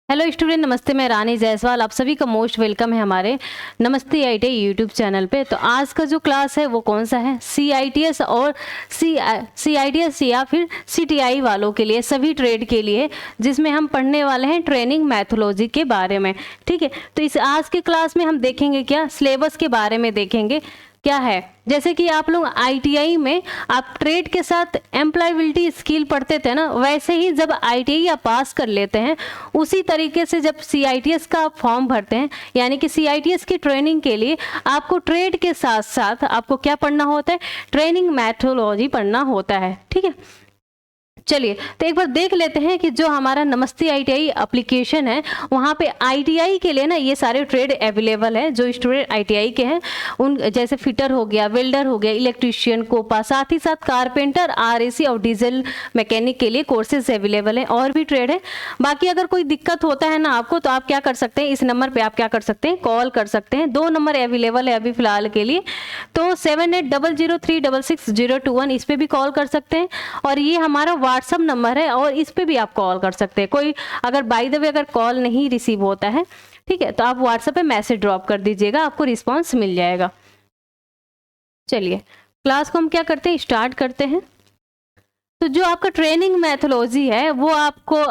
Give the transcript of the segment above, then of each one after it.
Hello student, नमस्ते। मैं रानी जायसवाल, आप सभी का मोस्ट वेलकम है हमारे नमस्ते आईटी यूट्यूब चैनल पे। तो आज का जो क्लास है वो कौन सा है, सीआईटीएस और सीआईटीएस या फिर सीटीआई वालों के लिए, सभी ट्रेड के लिए, जिसमें हम पढ़ने वाले हैं ट्रेनिंग मैथोलॉजी के बारे में। ठीक है, तो इस आज के क्लास में हम देखेंगे क्या, सिलेबस के बारे में देखेंगे क्या है। जैसे कि आप लोग आईटीआई में आप ट्रेड के साथ एम्प्लॉयबिलिटी स्किल पढ़ते थे ना, वैसे ही जब आईटीआई आप पास कर लेते हैं उसी तरीके से जब सीआईटीएस का आप फॉर्म भरते हैं, यानी कि सीआईटीएस की ट्रेनिंग के लिए आपको ट्रेड के साथ साथ आपको क्या पढ़ना होता है, ट्रेनिंग मैथोलॉजी पढ़ना होता है। ठीक है, चलिए तो एक बार देख लेते हैं कि जो हमारा नमस्ते आईटीआई एप्लीकेशन है वहाँ पे आईटीआई के लिए ना ये सारे ट्रेड अवेलेबल है। जो स्टूडेंट आईटीआई के हैं उन जैसे फिटर हो गया, वेल्डर हो गया, इलेक्ट्रीशियन, कोपा, साथ ही साथ कारपेंटर, आरएसी और डीजल मैकेनिक के लिए कोर्सेज अवेलेबल है। और भी ट्रेड है। बाकी अगर कोई दिक्कत होता है ना आपको, तो आप क्या कर सकते हैं, इस नंबर पर आप क्या कर सकते हैं, कॉल कर सकते हैं। 2 नंबर अवेलेबल है अभी फिलहाल के लिए, तो 7800366021 इस पर भी कॉल कर सकते हैं। और ये हमारा व्हाट्सअप नंबर है और इस पे भी आप कॉल कर सकते हैं। कोई अगर बाय द वे अगर कॉल नहीं रिसीव होता है, ठीक है, तो आप व्हाट्सएप पे मैसेज ड्रॉप कर दीजिएगा, आपको रिस्पांस मिल जाएगा। चलिए क्लास को हम क्या करते हैं, स्टार्ट करते हैं। तो जो आपका ट्रेनिंग मैथोलॉजी है वो आपको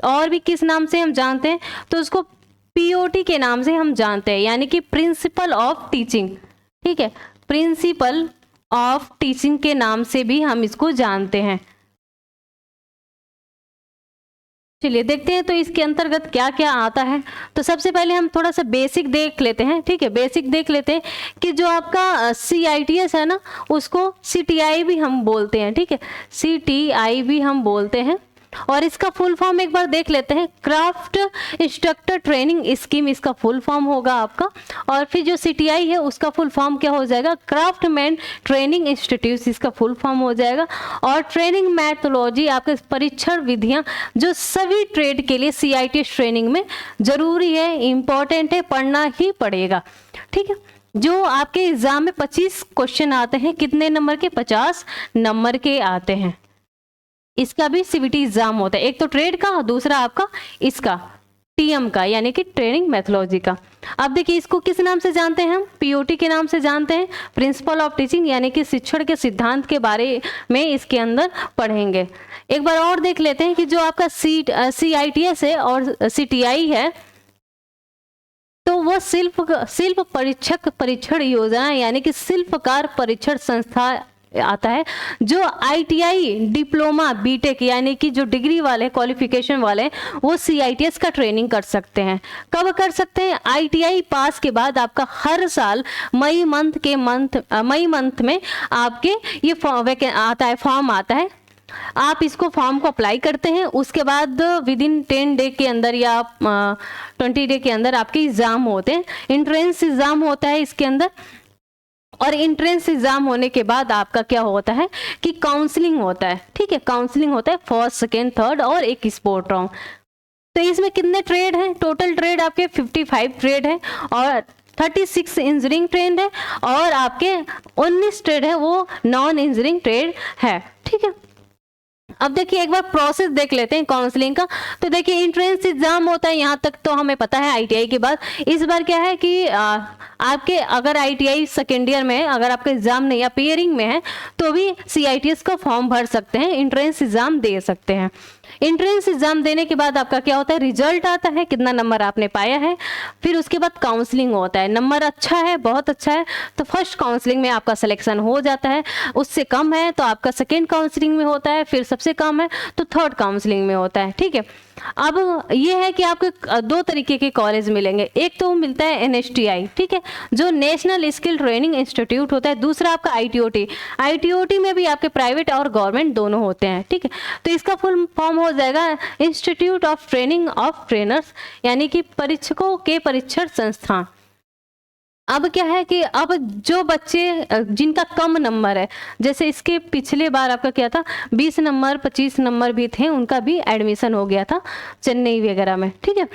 और भी किस नाम से हम जानते हैं, तो उसको पीओटी के नाम से हम जानते हैं, यानी कि प्रिंसिपल ऑफ टीचिंग। ठीक है, प्रिंसिपल ऑफ टीचिंग के नाम से भी हम इसको जानते हैं। चलिए देखते हैं तो इसके अंतर्गत क्या क्या आता है। तो सबसे पहले हम थोड़ा सा बेसिक देख लेते हैं। ठीक है, बेसिक देख लेते हैं कि जो आपका सीआईटीएस है ना, उसको सीटीआई भी हम बोलते हैं। ठीक है, सीटीआई भी हम बोलते हैं। और इसका फुल फॉर्म एक बार देख लेते हैं, क्राफ्ट इंस्ट्रक्टर ट्रेनिंग स्कीम इसका फुल फॉर्म होगा आपका। और फिर जो सीटीआई है उसका फुल फॉर्म क्या हो जाएगा, क्राफ्टमैन ट्रेनिंग इंस्टीट्यूट इसका फुल फॉर्म हो जाएगा। और ट्रेनिंग मैथोलॉजी आपके परीक्षण विधियां जो सभी ट्रेड के लिए सीआईटीएस ट्रेनिंग में जरूरी है, इंपॉर्टेंट है, पढ़ना ही पड़ेगा। ठीक है, जो आपके एग्जाम में 25 क्वेश्चन आते हैं, कितने नंबर के, 50 नंबर के आते हैं। इसका भी सीवीटी एग्जाम होता है, एक तो ट्रेड का, दूसरा आपका इसका टीएम का, यानी कि ट्रेनिंग मैथोलॉजी का। अब देखिए इसको किस नाम से जानते हैं हम, पीओटी के नाम से जानते हैं, प्रिंसिपल ऑफ टीचिंग, यानी कि शिक्षण के सिद्धांत के बारे में इसके अंदर पढ़ेंगे। एक बार और देख लेते हैं कि जो आपका सीआईटीएस है और सीटीआई है, तो वो शिल्प परीक्षक परीक्षण योजना, यानी कि शिल्पकार परीक्षण संस्था आता है। जो आईटीआई डिप्लोमा बीटेक यानी कि जो डिग्री वाले क्वालिफिकेशन वाले वो सीआईटीएस का ट्रेनिंग कर सकते हैं। कब कर सकते हैं, आईटीआई पास के बाद आपका हर साल मई मंथ में आपके ये फॉर्म आता है। आप इसको फॉर्म को अप्लाई करते हैं, उसके बाद विद इन 10 डे के अंदर या 20 डे के अंदर आपके एग्जाम होते हैं। एंट्रेंस एग्जाम होता है इसके अंदर, और एंट्रेंस एग्जाम होने के बाद आपका क्या होता है कि काउंसलिंग होता है। ठीक है, काउंसलिंग होता है फर्स्ट, सेकेंड, थर्ड और एक स्पोर्ट राउंड। तो इसमें कितने ट्रेड हैं, टोटल ट्रेड आपके 55 ट्रेड है और 36 इंजीनियरिंग ट्रेड है और आपके 19 ट्रेड है वो नॉन इंजीनियरिंग ट्रेड है। ठीक है, अब देखिए एक बार प्रोसेस देख लेते हैं काउंसलिंग का। तो देखिए एंट्रेंस एग्जाम होता है, यहाँ तक तो हमें पता है आईटीआई के बाद। इस बार क्या है कि आपके अगर आईटीआई सेकेंड ईयर में है, अगर आपका एग्जाम नहीं अपीयरिंग में है, तो भी सीआईटीएस का फॉर्म भर सकते हैं, एंट्रेंस एग्जाम दे सकते हैं। एंट्रेंस एग्जाम देने के बाद आपका क्या होता है, रिजल्ट आता है, कितना नंबर आपने पाया है। फिर उसके बाद काउंसलिंग होता है, नंबर अच्छा है, बहुत अच्छा है, तो फर्स्ट काउंसलिंग में आपका सिलेक्शन हो जाता है। उससे कम है तो आपका सेकेंड काउंसलिंग में होता है, फिर सबसे कम है तो थर्ड काउंसलिंग में होता है। ठीक है, अब ये है कि आपको 2 तरीके के कॉलेज मिलेंगे। एक तो मिलता है एनएसटीआई, ठीक है, जो नेशनल स्किल ट्रेनिंग इंस्टीट्यूट होता है। दूसरा आपका आईटीओटी। आईटीओटी में भी आपके प्राइवेट और गवर्नमेंट दोनों होते हैं। ठीक है, तो इसका फुल फॉर्म हो जाएगा institute of training of trainers, यानी कि परीक्षकों के परीक्षण संस्थान। अब क्या है कि अब जो बच्चे जिनका कम नंबर है, जैसे इसके पिछले बार आपका क्या था, 20 नंबर 25 नंबर भी थे, उनका भी एडमिशन हो गया था चेन्नई वगैरह में। ठीक है,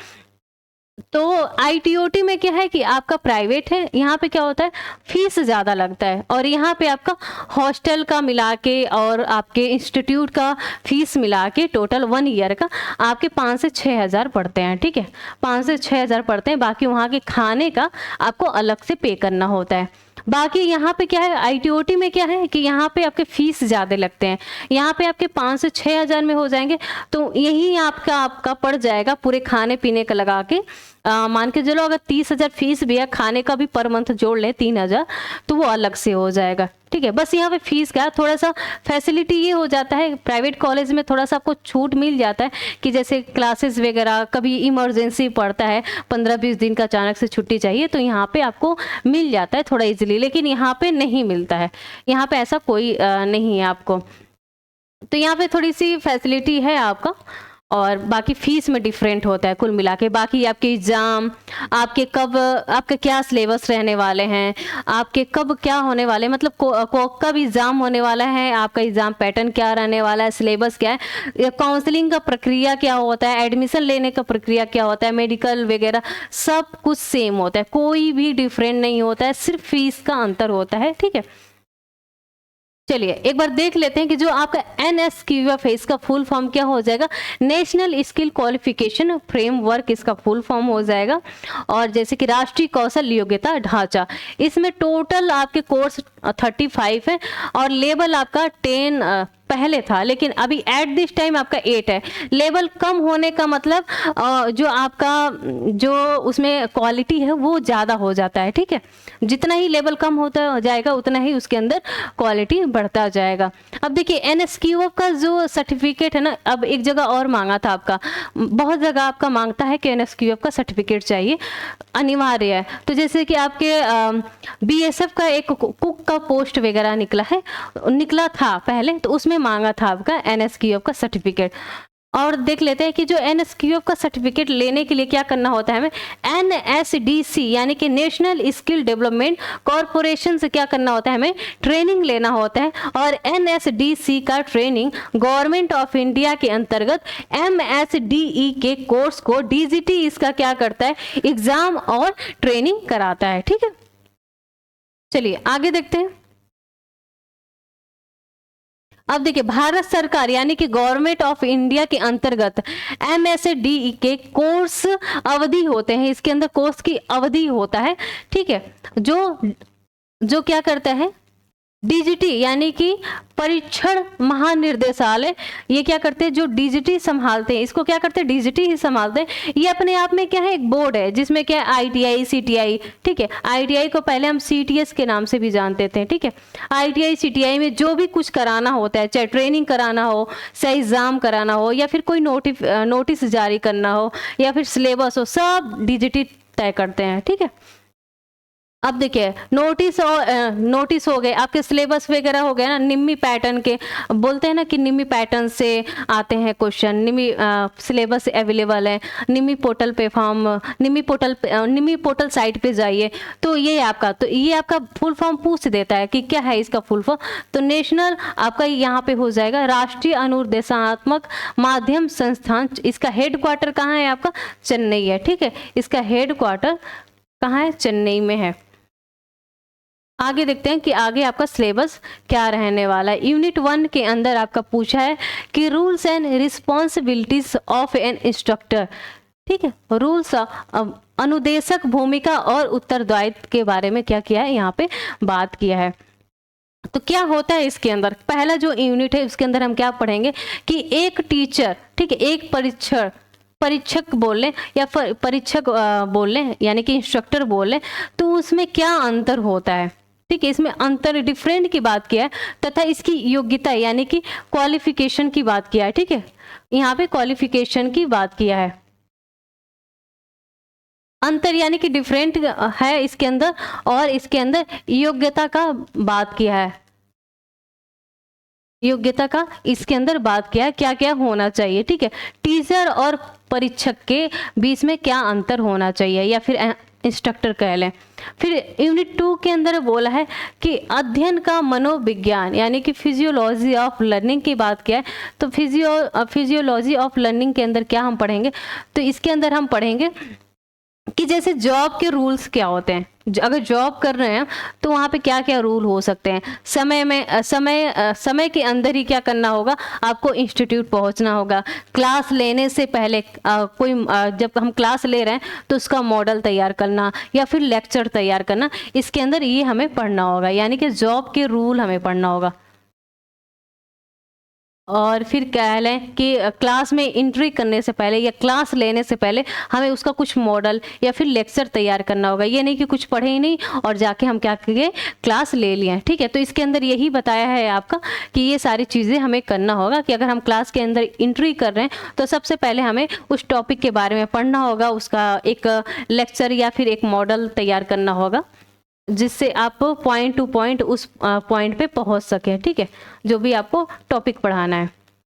तो आईटीओटी में क्या है कि आपका प्राइवेट है, यहाँ पे क्या होता है फीस ज़्यादा लगता है, और यहाँ पे आपका हॉस्टल का मिला के और आपके इंस्टीट्यूट का फीस मिला के टोटल 1 ईयर का आपके 5 से 6 हज़ार पड़ते हैं। ठीक है, 5 से 6 हज़ार पड़ते हैं। बाकी वहाँ के खाने का आपको अलग से पे करना होता है। बाकी यहाँ पे क्या है आईटीओटी में क्या है कि यहाँ पे आपके फीस ज़्यादा लगते हैं, यहाँ पे आपके 5 से 6 हज़ार में हो जाएंगे। तो यही आपका आपका पड़ जाएगा पूरे खाने पीने का लगा के, मान के चलो अगर 30 हज़ार फीस भी है, खाने का भी पर मंथ जोड़ ले 3 हज़ार, तो वो अलग से हो जाएगा। ठीक है, बस यहाँ पे फीस का थोड़ा सा फैसिलिटी ये हो जाता है, प्राइवेट कॉलेज में थोड़ा सा आपको छूट मिल जाता है कि जैसे क्लासेस वगैरह कभी इमरजेंसी पड़ता है, 15-20 दिन का अचानक से छुट्टी चाहिए, तो यहाँ पे आपको मिल जाता है थोड़ा इजीली, लेकिन यहाँ पे नहीं मिलता है, यहाँ पे ऐसा कोई नहीं है आपको। तो यहाँ पे थोड़ी सी फैसिलिटी है आपका, और बाकी फीस में डिफरेंट होता है कुल मिला के। बाकी आपके एग्ज़ाम, आपके कब, आपका क्या सिलेबस रहने वाले हैं, आपके कब क्या होने वाले, मतलब कब एग्ज़ाम होने वाला है, आपका एग्ज़ाम पैटर्न क्या रहने वाला है, सिलेबस क्या है, काउंसलिंग का प्रक्रिया क्या होता है, एडमिशन लेने का प्रक्रिया क्या होता है, मेडिकल वगैरह सब कुछ सेम होता है, कोई भी डिफरेंट नहीं होता है, सिर्फ फीस का अंतर होता है। ठीक है, चलिए एक बार देख लेते हैं कि जो आपका NSQF है इसका फुल फॉर्म क्या हो जाएगा। नेशनल स्किल क्वालिफिकेशन फ्रेमवर्क इसका फुल फॉर्म हो जाएगा। और जैसे कि राष्ट्रीय कौशल योग्यता ढांचा, इसमें टोटल आपके कोर्स 35 है और लेवल आपका 10 पहले था, लेकिन अभी एट दिस टाइम आपका 8 है। लेवल कम होने का मतलब जो आपका जो उसमें क्वालिटी है वो ज़्यादा हो जाता है। ठीक है, जितना ही लेवल कम होता जाएगा उतना ही उसके अंदर क्वालिटी बढ़ता जाएगा। अब देखिए NSQF का जो सर्टिफिकेट है ना, अब एक जगह और मांगा था आपका, बहुत जगह आपका मांगता है कि NSQF का सर्टिफिकेट चाहिए, अनिवार्य है। तो जैसे कि आपके BSF का एक कुक का पोस्ट वगैरह निकला था पहले, तो उसमें मांगा था आपका NSQF का सर्टिफिकेट। और देख लेते हैं कि जो NSQF का सर्टिफिकेट लेने के लिए क्या करना होता है हमें। NSDC यानी कि नेशनल स्किल डेवलपमेंट कॉरपोरेशन से क्या करना होता है, हमें ट्रेनिंग लेना होता है। और NSDC का ट्रेनिंग गवर्नमेंट ऑफ इंडिया के अंतर्गत MSDE के कोर्स को DGT इसका क्या करता है, एग्जाम और ट्रेनिंग कराता है। ठीक है, चलिए आगे देखते हैं। अब देखिए भारत सरकार यानी कि गवर्नमेंट ऑफ इंडिया के अंतर्गत MSDE के कोर्स अवधि होते हैं, इसके अंदर कोर्स की अवधि होता है। ठीक है, जो क्या करता है DGT यानी कि परीक्षण महानिर्देशालय, ये क्या करते हैं, जो DGT संभालते हैं, इसको क्या करते हैं DGT ही संभालते हैं। ये अपने आप में क्या है, एक बोर्ड है जिसमें क्या है ITI CTI। ठीक है, ITI को पहले हम CTS के नाम से भी जानते थे। ठीक है, ITI CTI में जो भी कुछ कराना होता है, चाहे ट्रेनिंग कराना हो, चाहे एग्जाम कराना हो, या फिर कोई नोटिस जारी करना हो, या फिर सिलेबस हो, सब DGT तय करते हैं। ठीक है, अब देखिए नोटिस हो गए, आपके सिलेबस वगैरह हो गए ना, निम्मी पैटर्न के बोलते हैं ना कि निम्मी पैटर्न से आते हैं क्वेश्चन, निम्मी सिलेबस अवेलेबल है, निम्मी पोर्टल पे फॉर्म, निम्मी पोर्टल साइट पे जाइए। तो ये आपका फुल फॉर्म पूछ देता है कि क्या है इसका फुल फॉर्म। तो नेशनल आपका यहाँ पे हो जाएगा राष्ट्रीय अनुदेशात्मक माध्यम संस्थान। इसका हेड क्वार्टर कहाँ है, आपका चेन्नई है। ठीक है, इसका हेड क्वार्टर कहाँ है, चेन्नई में है। आगे देखते हैं कि आगे आपका सिलेबस क्या रहने वाला है। यूनिट 1 के अंदर आपका पूछा है कि rules and responsibilities of N instructor. ठीक है, रूल्स अनुदेशक भूमिका और उत्तरदायित्व के बारे में क्या किया है, यहाँ पे बात किया है। तो क्या होता है इसके अंदर, पहला जो यूनिट है उसके अंदर हम क्या पढ़ेंगे कि एक टीचर, ठीक है, एक परीक्षक बोल लें या परीक्षक बोल लें यानी कि इंस्ट्रक्टर बोल लें, तो उसमें क्या अंतर होता है। ठीक है, इसमें अंतर डिफरेंट की बात किया है, तथा इसकी योग्यता यानी कि क्वालिफिकेशन की बात किया है। ठीक है, यहाँ पे क्वालिफिकेशन की बात किया है। अंतर यानी कि डिफरेंट है इसके अंदर, और इसके अंदर योग्यता का बात किया है, योग्यता का इसके अंदर बात किया है, क्या क्या होना चाहिए। ठीक है, टीचर और परीक्षक के बीच में क्या अंतर होना चाहिए, या फिर इंस्ट्रक्टर कह लें। फिर यूनिट 2 के अंदर बोला है कि अध्ययन का मनोविज्ञान यानी कि फिजियोलॉजी ऑफ लर्निंग की बात किया है। तो फिजियोलॉजी ऑफ लर्निंग के अंदर क्या हम पढ़ेंगे, तो इसके अंदर हम पढ़ेंगे कि जैसे जॉब के रूल्स क्या होते हैं, अगर जॉब कर रहे हैं तो वहाँ पे क्या क्या रूल हो सकते हैं। समय के अंदर ही क्या करना होगा, आपको इंस्टीट्यूट पहुँचना होगा। क्लास लेने से पहले जब हम क्लास ले रहे हैं तो उसका मॉडल तैयार करना या फिर लेक्चर तैयार करना, इसके अंदर ये हमें पढ़ना होगा, यानी कि जॉब के रूल हमें पढ़ना होगा। और फिर कह लें कि क्लास में एंट्री करने से पहले या क्लास लेने से पहले हमें उसका कुछ मॉडल या फिर लेक्चर तैयार करना होगा। ये नहीं कि कुछ पढ़े ही नहीं और जाके हम क्या किए, क्लास ले लिए। ठीक है, तो इसके अंदर यही बताया है आपका कि ये सारी चीज़ें हमें करना होगा कि अगर हम क्लास के अंदर एंट्री कर रहे हैं तो सबसे पहले हमें उस टॉपिक के बारे में पढ़ना होगा, उसका एक लेक्चर या फिर एक मॉडल तैयार करना होगा, जिससे आप पॉइंट टू पॉइंट उस पॉइंट पे पहुंच सके। ठीक है, जो भी आपको टॉपिक पढ़ाना है।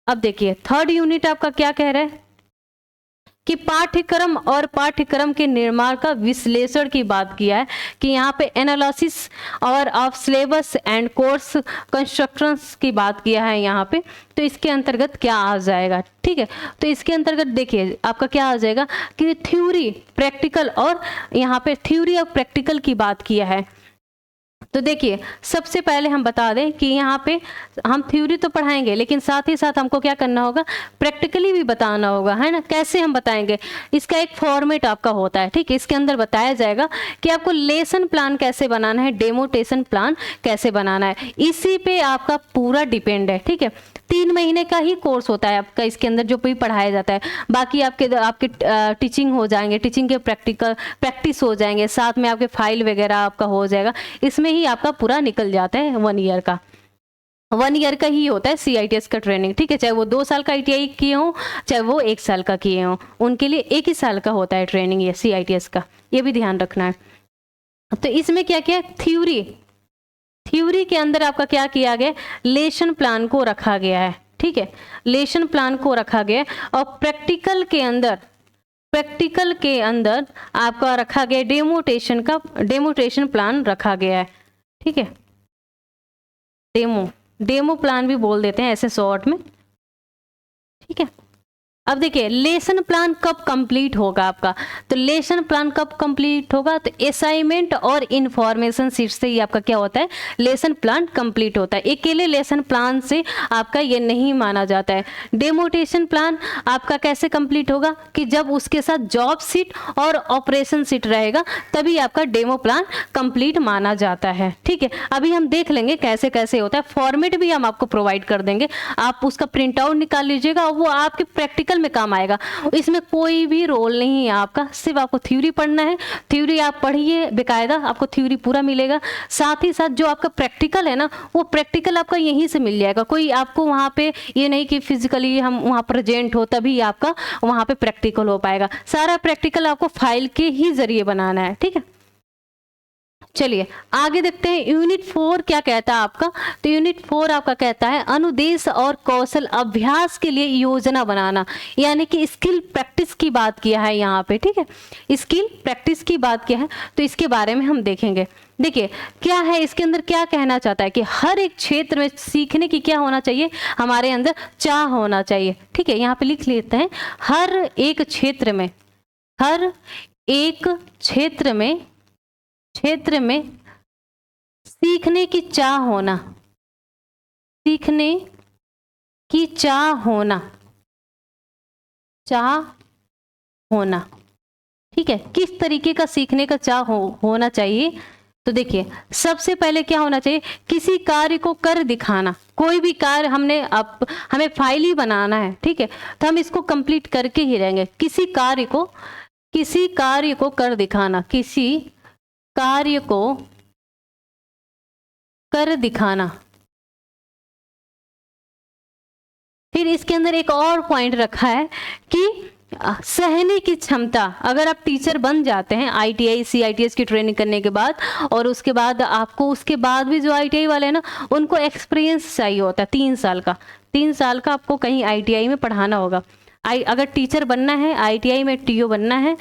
अब देखिए थर्ड यूनिट आपका क्या कह रहा है कि पाठ्यक्रम और पाठ्यक्रम के निर्माण का विश्लेषण की बात किया है, कि यहाँ पे एनालिसिस और of syllabus and course constructions की बात किया है यहाँ पे। तो इसके अंतर्गत क्या आ जाएगा, ठीक है, तो इसके अंतर्गत देखिए आपका क्या आ जाएगा कि थ्योरी प्रैक्टिकल, और यहाँ पे थ्योरी और प्रैक्टिकल की बात किया है। तो देखिए सबसे पहले हम बता दें कि यहाँ पे हम थ्योरी तो पढ़ाएंगे लेकिन साथ ही साथ हमको क्या करना होगा, प्रैक्टिकली भी बताना होगा, है ना। कैसे हम बताएंगे, इसका एक फॉर्मेट आपका होता है। ठीक है, इसके अंदर बताया जाएगा कि आपको लेसन प्लान कैसे बनाना है, डेमोटेशन प्लान कैसे बनाना है, इसी पे आपका पूरा डिपेंड है। ठीक है, 3 महीने का ही कोर्स होता है आपका, इसके अंदर जो भी पढ़ाया जाता है। बाकी आपके टीचिंग हो जाएंगे, टीचिंग के प्रैक्टिस हो जाएंगे, साथ में आपके फाइल वगैरह आपका हो जाएगा। इसमें ही आपका पूरा निकल जाता है 1 ईयर का। 1 ईयर का ही होता है CITS का ट्रेनिंग। ठीक है, चाहे वो 2 साल का ITI किए हों, चाहे वो 1 साल का किए हों, उनके लिए 1 ही साल का होता है ट्रेनिंग ये CITS का, ये भी ध्यान रखना है। तो इसमें क्या क्या थ्योरी के अंदर आपका क्या किया गया, लेसन प्लान को रखा गया है। ठीक है, लेसन प्लान को रखा गया है। और प्रैक्टिकल के अंदर आपका रखा गया डेमोटेशन प्लान रखा गया है। ठीक है, डेमो प्लान भी बोल देते हैं ऐसे शॉर्ट में। ठीक है, अब देखिए लेसन प्लान कब कंप्लीट होगा आपका, तो लेसन प्लान कब कंप्लीट होगा, तो असाइनमेंट और इंफॉर्मेशन सीट से ही आपका क्या होता है, लेसन प्लान कंप्लीट होता है। अकेले लेसन प्लान से आपका ये नहीं माना जाता है। डेमोटेशन प्लान आपका कैसे कंप्लीट होगा, कि जब उसके साथ जॉब सीट और ऑपरेशन सीट रहेगा तभी आपका डेमो प्लान कंप्लीट माना जाता है। ठीक है, अभी हम देख लेंगे कैसे कैसे होता है। फॉर्मेट भी हम आपको प्रोवाइड कर देंगे, आप उसका प्रिंट आउट निकाल लीजिएगा और वो आपके प्रैक्टिकल में काम आएगा। इसमें कोई भी रोल नहीं है आपका, सिर्फ आपको थ्योरी पढ़ना है। थ्योरी आप पढ़िए बेकायदा, आपको थ्योरी पूरा मिलेगा। साथ ही साथ जो आपका प्रैक्टिकल है ना, वो प्रैक्टिकल आपका यहीं से मिल जाएगा। कोई आपको वहाँ पे ये नहीं कि फिजिकली हम वहाँ प्रेजेंट हो तभी आपका वहाँ पे प्रैक्टिकल हो पाएगा। सारा प्रैक्टिकल आपको फाइल के ही जरिए बनाना है। ठीक है, चलिए आगे देखते हैं यूनिट 4 क्या कहता है आपका। तो यूनिट 4 आपका कहता है अनुदेश और कौशल अभ्यास के लिए योजना बनाना, यानी कि स्किल प्रैक्टिस की बात किया है यहाँ पे। ठीक है, स्किल प्रैक्टिस की बात किया है, तो इसके बारे में हम देखेंगे। देखिए क्या है इसके अंदर, क्या कहना चाहता है कि हर एक क्षेत्र में सीखने की क्या होना चाहिए, हमारे अंदर चाह होना चाहिए। ठीक है, यहाँ पे लिख लेते हैं, हर एक क्षेत्र में सीखने की चाह होना। ठीक है, किस तरीके का सीखने का चाह होना चाहिए, तो देखिए सबसे पहले क्या होना चाहिए, किसी कार्य को कर दिखाना। कोई भी कार्य हमें फाइल ही बनाना है। ठीक है, तो हम इसको कंप्लीट करके ही रहेंगे। किसी कार्य को कर दिखाना, किसी कार्य को कर दिखाना। फिर इसके अंदर एक और पॉइंट रखा है कि सहने की क्षमता। अगर आप टीचर बन जाते हैं ITI CITS की ट्रेनिंग करने के बाद, और उसके बाद आपको उसके बाद भी जो ITI वाले हैं ना, उनको एक्सपीरियंस चाहिए होता है 3 साल का। 3 साल का आपको कहीं ITI में पढ़ाना होगा। अगर टीचर बनना है, ITI में TO बनना है,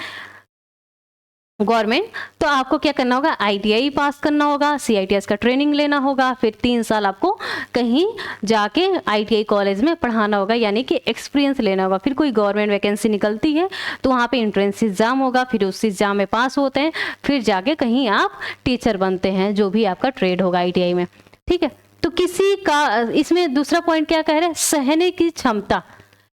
गवर्नमेंट, तो आपको क्या करना होगा, आईटीआई पास करना होगा, सीआईटीएस का ट्रेनिंग लेना होगा, फिर 3 साल आपको कहीं जाके आईटीआई कॉलेज में पढ़ाना होगा, यानी कि एक्सपीरियंस लेना होगा। फिर कोई गवर्नमेंट वैकेंसी निकलती है तो वहाँ पे एंट्रेंस एग्जाम होगा, फिर उस एग्जाम में पास होते हैं, फिर जाके कहीं आप टीचर बनते हैं, जो भी आपका ट्रेड होगा आईटीआई में, ठीक है। तो किसी का इसमें दूसरा पॉइंट क्या कह रहे हैं, सहने की क्षमता,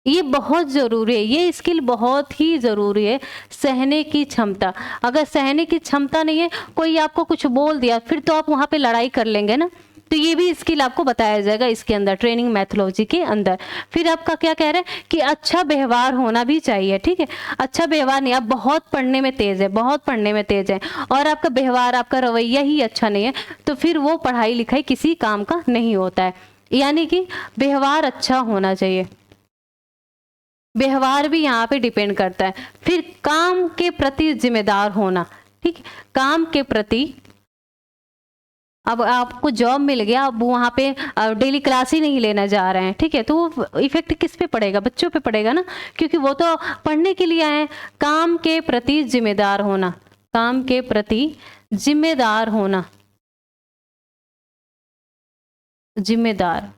ये बहुत ज़रूरी है, ये स्किल बहुत ही ज़रूरी है, सहने की क्षमता। अगर सहने की क्षमता नहीं है, कोई आपको कुछ बोल दिया, फिर तो आप वहाँ पे लड़ाई कर लेंगे ना, तो ये भी स्किल आपको बताया जाएगा इसके अंदर, ट्रेनिंग मैथोलॉजी के अंदर। फिर आपका क्या कह रहे हैं कि अच्छा व्यवहार होना भी चाहिए, ठीक है। अच्छा व्यवहार नहीं, आप बहुत पढ़ने में तेज है, बहुत पढ़ने में तेज है, और आपका व्यवहार, आपका रवैया ही अच्छा नहीं है, तो फिर वो पढ़ाई लिखाई किसी काम का नहीं होता है। यानी कि व्यवहार अच्छा होना चाहिए, व्यवहार भी यहाँ पे डिपेंड करता है। फिर काम के प्रति जिम्मेदार होना, ठीक है, काम के प्रति, अब आपको जॉब मिल गया, अब वहाँ पे डेली क्लास ही नहीं लेना जा रहे हैं, ठीक है, तो वो इफेक्ट किस पे पड़ेगा, बच्चों पे पड़ेगा ना, क्योंकि वो तो पढ़ने के लिए आए हैं। काम के प्रति जिम्मेदार होना, काम के प्रति जिम्मेदार होना, जिम्मेदार,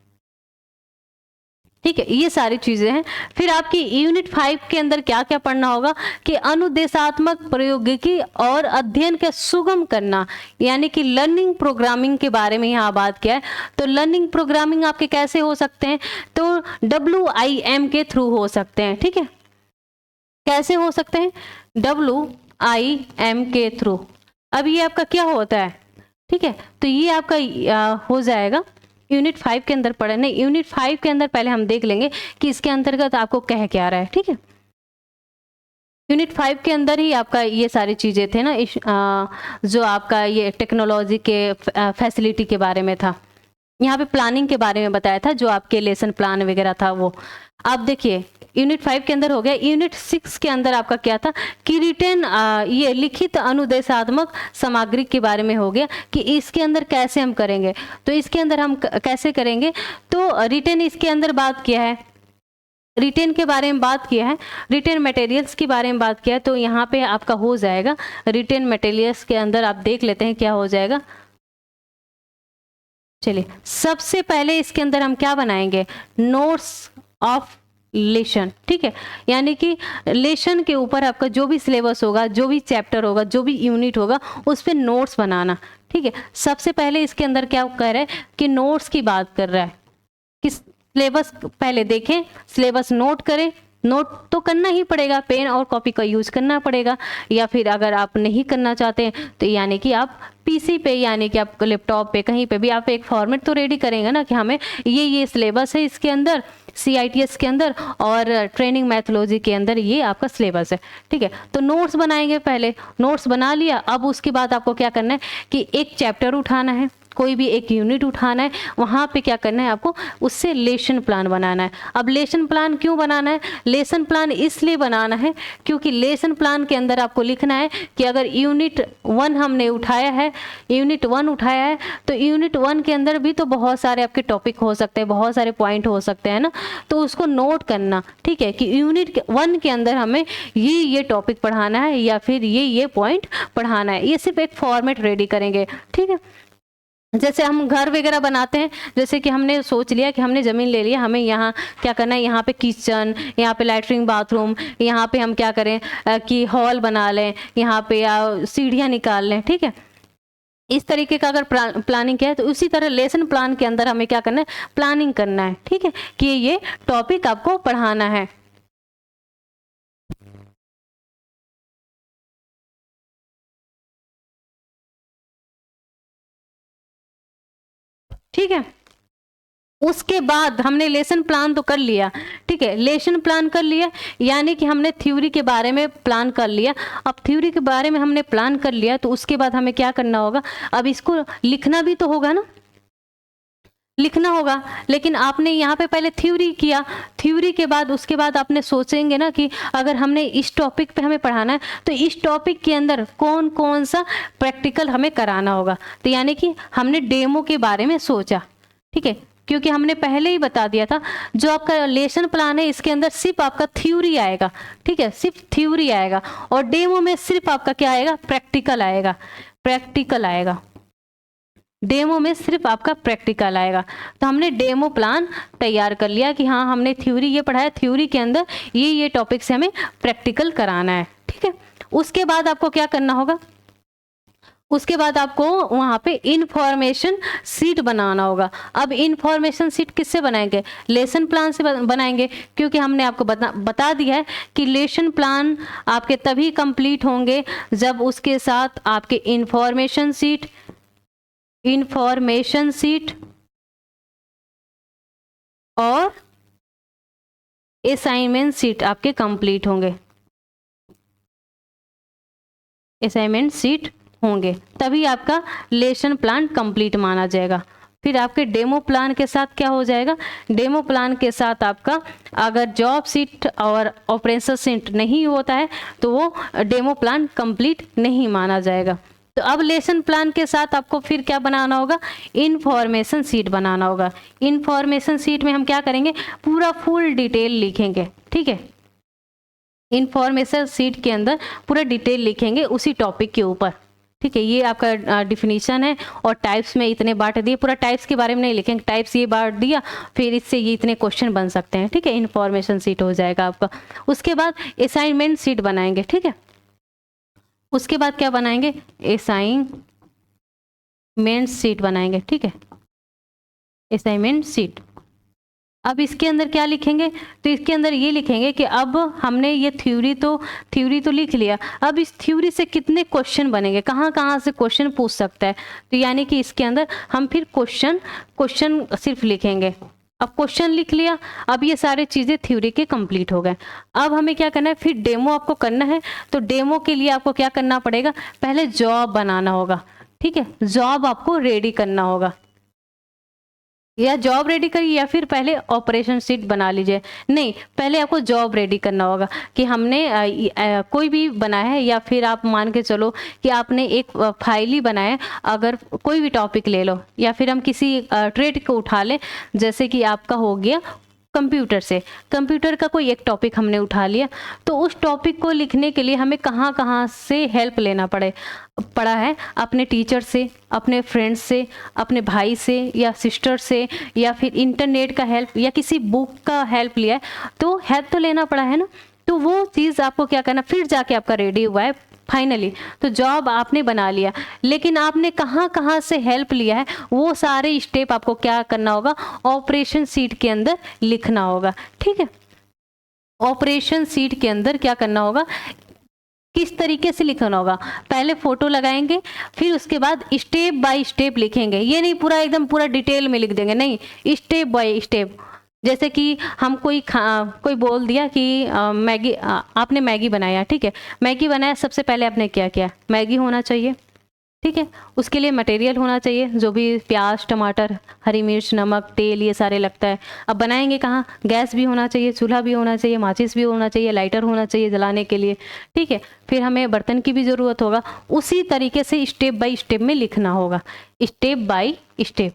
ठीक है, ये सारी चीजें हैं। फिर आपकी यूनिट 5 के अंदर क्या क्या पढ़ना होगा कि अनुदेशात्मक प्रौद्योगिकी और अध्ययन के सुगम करना, यानी कि लर्निंग प्रोग्रामिंग के बारे में यहाँ बात किया है। तो लर्निंग प्रोग्रामिंग आपके कैसे हो सकते हैं, तो WIM के थ्रू हो सकते हैं, ठीक है, कैसे हो सकते हैं, WIM के थ्रू। अब ये आपका क्या होता है, ठीक है, तो ये आपका हो जाएगा यूनिट 5 के अंदर पढ़े, नहीं यूनिट 5 के अंदर पहले हम देख लेंगे कि इसके अंतर्गत आपको कह क्या रहा है, ठीक है। यूनिट 5 के अंदर ही आपका ये सारी चीजें थे ना, जो आपका ये टेक्नोलॉजी के फैसिलिटी के बारे में था, यहाँ पे प्लानिंग के बारे में बताया था, जो आपके लेसन प्लान वगैरह था वो। आप देखिए यूनिट 5 के अंदर हो गया। यूनिट 6 के अंदर आपका क्या था कि रिटेन, ये लिखित अनुदेशात्मक सामग्री के बारे में हो गया कि इसके अंदर कैसे हम करेंगे, तो इसके अंदर हम कैसे करेंगे, तो रिटेन इसके अंदर बात किया है, रिटेन के बारे में बात किया है, रिटेन मटेरियल्स के बारे में बात किया है, तो यहाँ पे आपका हो जाएगा रिटेन मटेरियल्स के अंदर आप देख लेते हैं क्या हो जाएगा। चलिए सबसे पहले इसके अंदर हम क्या बनाएंगे, नोट्स ऑफ लेशन, ठीक है, यानी कि लेशन के ऊपर आपका जो भी सिलेबस होगा, जो भी चैप्टर होगा, जो भी यूनिट होगा, उस पर नोट्स बनाना, ठीक है। सबसे पहले इसके अंदर क्या कह रहा है कि नोट्स की बात कर रहा है कि सिलेबस पहले देखें, सिलेबस नोट करें, नोट तो करना ही पड़ेगा, पेन और कॉपी का यूज करना पड़ेगा, या फिर अगर आप नहीं करना चाहते हैं तो यानी कि आप पीसी पे, यानी कि आप लैपटॉप पे, कहीं पे भी आप एक फॉर्मेट तो रेडी करेंगे ना कि हमें ये सिलेबस है इसके अंदर, CITS के अंदर और ट्रेनिंग मैथोलॉजी के अंदर ये आपका सिलेबस है, ठीक है। तो नोट्स बनाएंगे, पहले नोट्स बना लिया, अब उसके बाद आपको क्या करना है कि एक चैप्टर उठाना है, कोई भी एक यूनिट उठाना है, वहाँ पे क्या करना है आपको, उससे लेसन प्लान बनाना है। अब लेसन प्लान क्यों बनाना है, लेसन प्लान इसलिए बनाना है क्योंकि लेसन प्लान के अंदर आपको लिखना है कि अगर यूनिट 1 हमने उठाया है, यूनिट 1 उठाया है, तो यूनिट 1 के अंदर भी तो बहुत सारे आपके टॉपिक हो सकते हैं, बहुत सारे पॉइंट हो सकते हैं ना, तो उसको नोट करना, ठीक है, कि यूनिट 1 के अंदर हमें ये टॉपिक पढ़ाना है या फिर ये पॉइंट पढ़ाना है। ये सिर्फ एक फॉर्मेट रेडी करेंगे, ठीक है। जैसे हम घर वगैरह बनाते हैं, जैसे कि हमने सोच लिया कि हमने ज़मीन ले लिया, हमें यहाँ क्या करना है, यहाँ पे किचन, यहाँ पे लैट्रिन बाथरूम, यहाँ पे हम क्या करें कि हॉल बना लें, यहाँ पे सीढ़ियाँ निकाल लें, ठीक है। इस तरीके का अगर प्लानिंग किया है तो उसी तरह लेसन प्लान के अंदर हमें क्या करना है, प्लानिंग करना है, ठीक है, कि ये टॉपिक आपको पढ़ाना है। ठीक है, उसके बाद हमने लेसन प्लान तो कर लिया, ठीक है, लेसन प्लान कर लिया, यानी कि हमने थ्योरी के बारे में प्लान कर लिया। अब थ्योरी के बारे में हमने प्लान कर लिया तो उसके बाद हमें क्या करना होगा, अब इसको लिखना भी तो होगा ना, लिखना होगा। लेकिन आपने यहाँ पे पहले थ्योरी किया, थ्योरी के बाद उसके बाद आपने सोचेंगे ना कि अगर हमने इस टॉपिक पे हमें पढ़ाना है तो इस टॉपिक के अंदर कौन कौन सा प्रैक्टिकल हमें कराना होगा, तो यानी कि हमने डेमो के बारे में सोचा, ठीक है, क्योंकि हमने पहले ही बता दिया था जो आपका लेसन प्लान है इसके अंदर सिर्फ आपका थ्योरी आएगा, ठीक है, सिर्फ थ्योरी आएगा, और डेमो में सिर्फ आपका क्या आएगा, प्रैक्टिकल आएगा, प्रैक्टिकल आएगा, डेमो में सिर्फ आपका प्रैक्टिकल आएगा। तो हमने डेमो प्लान तैयार कर लिया कि हाँ हमने थ्योरी ये पढ़ा है, थ्योरी के अंदर ये टॉपिक से हमें प्रैक्टिकल कराना है, ठीक है। उसके बाद आपको क्या करना होगा, उसके बाद आपको वहाँ पे इंफॉर्मेशन सीट बनाना होगा। अब इंफॉर्मेशन सीट किससे बनाएंगे, लेसन प्लान से बनाएंगे, क्योंकि हमने आपको बता दिया है कि लेसन प्लान आपके तभी कंप्लीट होंगे जब उसके साथ आपके इंफॉर्मेशन सीट और असाइनमेंट सीट आपके कंप्लीट होंगे, असाइनमेंट सीट होंगे, तभी आपका लेसन प्लान कंप्लीट माना जाएगा। फिर आपके डेमो प्लान के साथ क्या हो जाएगा, डेमो प्लान के साथ आपका अगर जॉब सीट और ऑपरेशन सीट नहीं होता है तो वो डेमो प्लान कंप्लीट नहीं माना जाएगा। तो अब लेसन प्लान के साथ आपको फिर क्या बनाना होगा, इंफॉर्मेशन सीट बनाना होगा। इंफॉर्मेशन सीट में हम क्या करेंगे, पूरा फुल डिटेल लिखेंगे, ठीक है, इंफॉर्मेशन सीट के अंदर पूरा डिटेल लिखेंगे उसी टॉपिक के ऊपर, ठीक है। ये आपका डिफिनीशन है और टाइप्स में इतने बांट दिए, पूरा टाइप्स के बारे में नहीं लिखेंगे, टाइप्स ये बांट दिया, फिर इससे ये इतने क्वेश्चन बन सकते हैं, ठीक है, इंफॉर्मेशन सीट हो जाएगा आपका। उसके बाद असाइनमेंट सीट बनाएंगे, ठीक है, उसके बाद क्या बनाएंगे, असाइनमेंट सीट बनाएंगे, ठीक है, असाइनमेंट सीट। अब इसके अंदर क्या लिखेंगे, तो इसके अंदर ये लिखेंगे कि अब हमने ये थ्योरी तो लिख लिया, अब इस थ्योरी से कितने क्वेश्चन बनेंगे, कहाँ कहाँ से क्वेश्चन पूछ सकता है, तो यानी कि इसके अंदर हम फिर क्वेश्चन सिर्फ लिखेंगे। अब क्वेश्चन लिख लिया, अब ये सारी चीज़ें थ्योरी के कंप्लीट हो गए। अब हमें क्या करना है, फिर डेमो आपको करना है, तो डेमो के लिए आपको क्या करना पड़ेगा, पहले जॉब बनाना होगा, ठीक है, जॉब आपको रेडी करना होगा, या जॉब रेडी करिए या फिर पहले ऑपरेशन शीट बना लीजिए, नहीं पहले आपको जॉब रेडी करना होगा कि हमने कोई भी बनाया है, या फिर आप मान के चलो कि आपने एक फाइल ही बनाया है, अगर कोई भी टॉपिक ले लो, या फिर हम किसी ट्रेड को उठा लें, जैसे कि आपका हो गया कंप्यूटर से, कंप्यूटर का कोई एक टॉपिक हमने उठा लिया, तो उस टॉपिक को लिखने के लिए हमें कहाँ कहाँ से हेल्प लेना पड़ा है, अपने टीचर से, अपने फ्रेंड्स से, अपने भाई से या सिस्टर से, या फिर इंटरनेट का हेल्प या किसी बुक का हेल्प लिया है, तो हेल्प तो लेना पड़ा है ना। तो वो चीज़ आपको क्या करना, फिर जाके आपका रेडी हुआ है फाइनली, तो जॉब आपने बना लिया, लेकिन आपने कहाँ कहाँ से हेल्प लिया है वो सारे स्टेप आपको क्या करना होगा, ऑपरेशन शीट के अंदर लिखना होगा, ठीक है। ऑपरेशन शीट के अंदर क्या करना होगा, किस तरीके से लिखना होगा, पहले फोटो लगाएंगे, फिर उसके बाद स्टेप बाय स्टेप लिखेंगे, ये नहीं पूरा एकदम पूरा डिटेल में लिख देंगे, नहीं, स्टेप बाय स्टेप। जैसे कि हम कोई बोल दिया कि मैगी, आपने मैगी बनाया, ठीक है, मैगी बनाया, सबसे पहले आपने क्या किया, मैगी होना चाहिए, ठीक है, उसके लिए मटेरियल होना चाहिए, जो भी प्याज, टमाटर, हरी मिर्च, नमक, तेल, ये सारे लगता है। अब बनाएंगे कहाँ, गैस भी होना चाहिए, चूल्हा भी होना चाहिए, माचिस भी होना चाहिए, लाइटर होना चाहिए जलाने के लिए, ठीक है, फिर हमें बर्तन की भी ज़रूरत होगा। उसी तरीके से स्टेप बाय स्टेप में लिखना होगा, step by step,